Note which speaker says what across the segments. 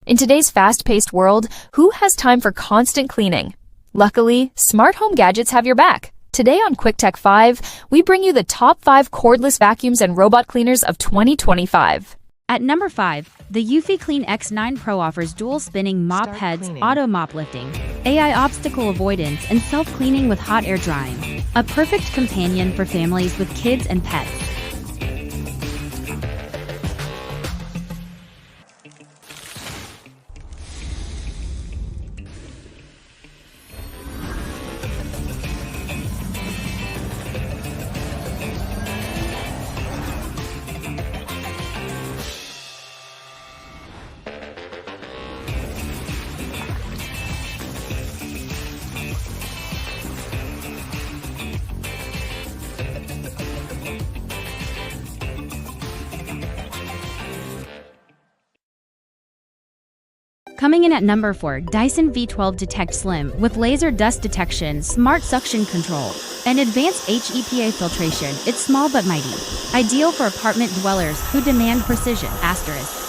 Speaker 1: In today's fast-paced world, who has time for constant cleaning? Luckily, smart home gadgets have your back. Today on Quick Tech 5, we bring you the top 5 cordless vacuums and robot cleaners of 2025.
Speaker 2: At number 5, the Eufy Clean X9 Pro offers dual spinning mop heads, auto mop lifting, AI obstacle avoidance, and self-cleaning with hot air drying. A perfect companion for families with kids and pets. Coming in at number 4, Dyson V12 Detect Slim with laser dust detection, smart suction control, and advanced HEPA filtration. It's small but mighty. Ideal for apartment dwellers who demand precision. Asterisk.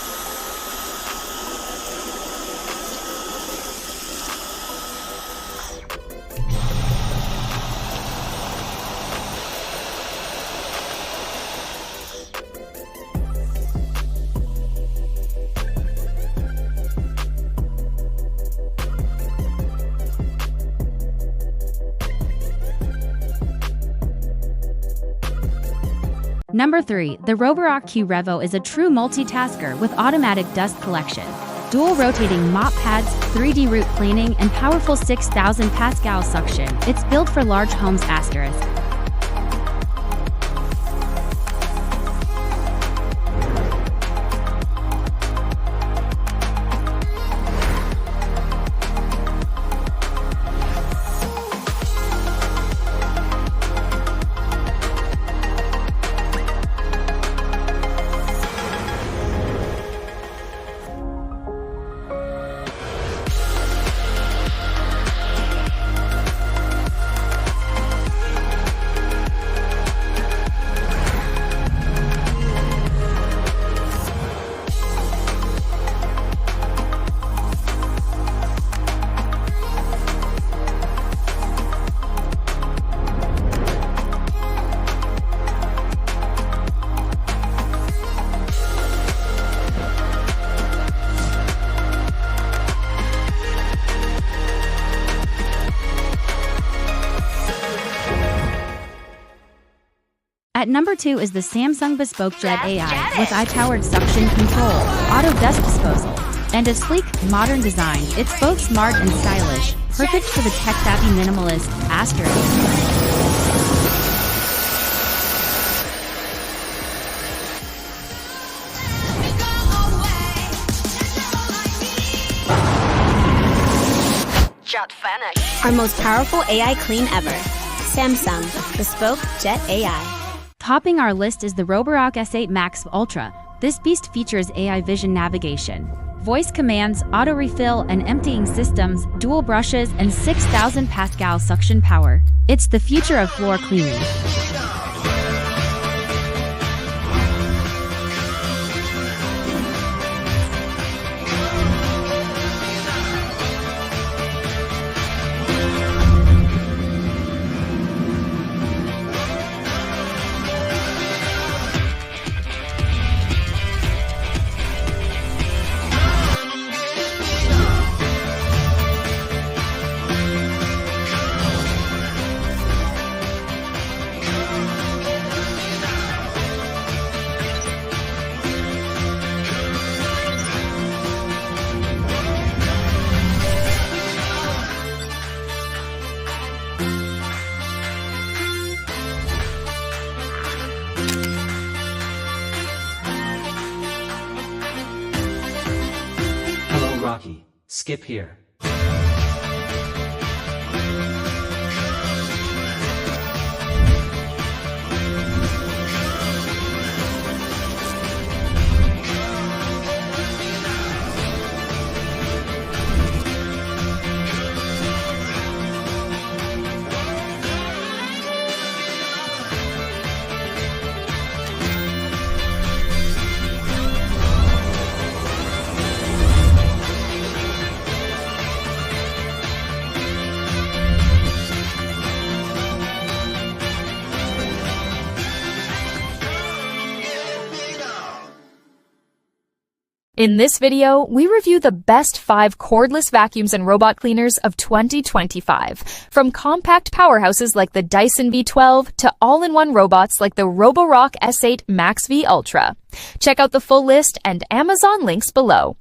Speaker 2: Number 3, the Roborock Q Revo is a true multitasker with automatic dust collection, dual rotating mop pads, 3D root cleaning, and powerful 6,000 Pascal suction. It's built for large homes. Asterisk. At number 2 is the Samsung Bespoke Jet AI with eye-powered suction control, auto dust disposal, and a sleek, modern design. It's both smart and stylish, perfect for the tech-savvy minimalist. Asterisk.
Speaker 3: Our most powerful AI clean ever. Samsung Bespoke Jet AI.
Speaker 2: Topping our list is the Roborock S8 Max Ultra. This beast features AI vision navigation, voice commands, auto refill and emptying systems, dual brushes, and 6,000 Pascal suction power. It's the future of floor cleaning.
Speaker 4: Rocky, skip here.
Speaker 1: In this video, we review the best 5 cordless vacuums and robot cleaners of 2025, from compact powerhouses like the Dyson V12 to all-in-one robots like the Roborock S8 MaxV Ultra. Check out the full list and Amazon links below.